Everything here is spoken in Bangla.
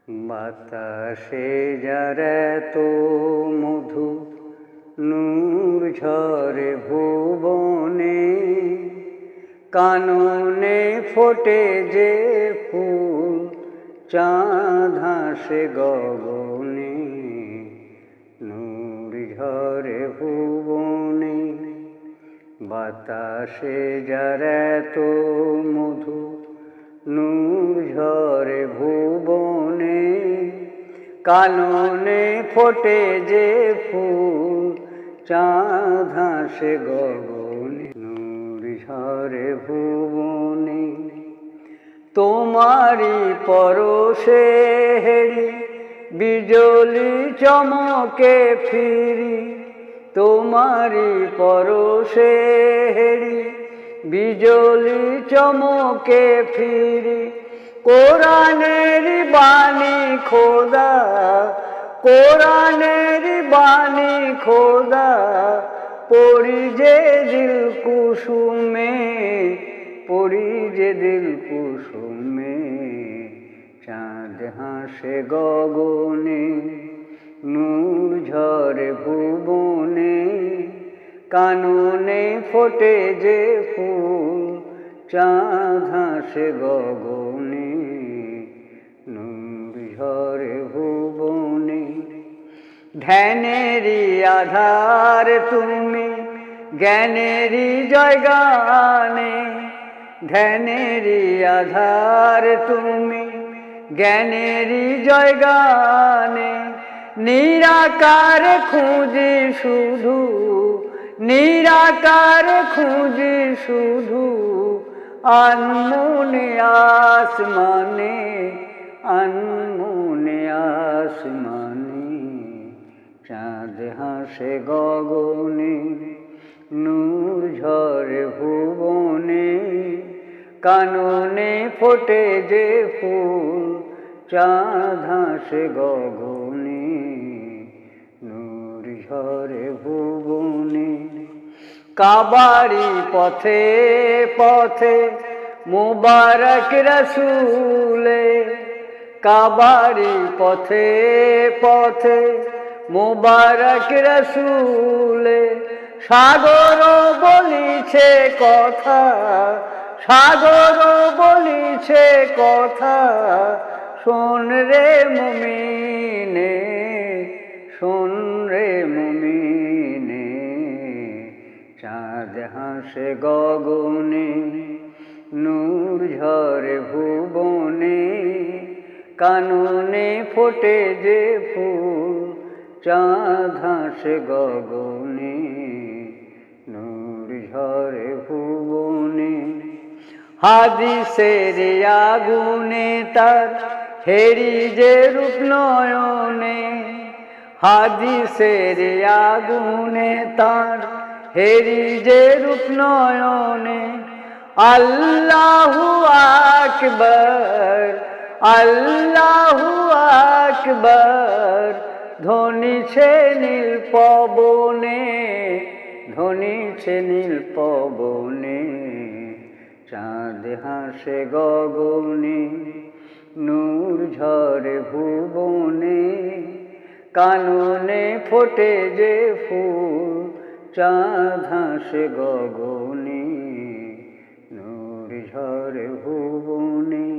বাতাসে যার এত মধু, নূর ঝরে ভুবনে, কাননে ফোটে যে ফুল, চাঁদ হাসে গগনে। নূর ঝরে ভুবনে, বাতাসে যার এত মধু, নূর ঝরে ভুবনে, কাননে ফোটে যে ফুল, চাঁদ হাসে গগনে। নূর ঝরে ভুবনে, তোমারি পরশে হেরি, বিজলি চমকে ফিরি। তোমারি পরশে হেরি, বিজলি চমকে ফিরি। কোরআনের বাণী খোদা, কোরআনের বাণী খোদা, পড়ি যে দিল কুসুমে, পড়ি যে দিল কুসুমে। চাঁদ হাসে গগনে, নূর ঝরে ভুবনে, কাননে ফোটে যে ফুল, চাঁদ হাসে গগনে। নূর ঝরে ভুবনে, ধ্যানেরই আধার তুমি, জ্ঞানেরই জয়গানে। ধ্যানেরই আধার তুমি, জ্ঞানেরই জয়গানে। নিরাকার খুঁজি শুধু, নিরাকার খুঁজি শুধু, আনমনে আসমানে, আনমনে আসমানে। চাঁদ হাসে গগনে, নূর ঝরে ভুবনে, কাননে ফোটে যে ফুল, চাঁদ হাসে গগনে। নূর ঝরে ভুবনে, কাবারি পথে পথে মুবারক রসুলে। কাবারি পথে পথে মুবারক রসুলে। সাগর বলিছে কথা, সাগর বলিছে কথা, শোন রে মুমিনে, শোন রে মুমিনে। চাঁদ হাসে গগনে, নূর ঝরে ভুবনে, কাননে ফোটে যে ফুল, চাঁদ হাসে গগনে। নূর ঝরে ভুবনে, হাদিসের আগুনে তার হেরি যে রূপ নয়নে। হাদিসের আগুনে তার হেরি যে রূপ নয়নে। আল্লাহু আকবার, আল্লাহু আকবার, ধ্বনিছে নীল পবনে, ধ্বনিছে নীল পবনে। চাঁদ হাসে গগনে, নূর ঝরে ভুবনে, কাননে ফোটে যে ফুল, চাঁদ হাসে গগনে। নূর ঝরে ভুবনে।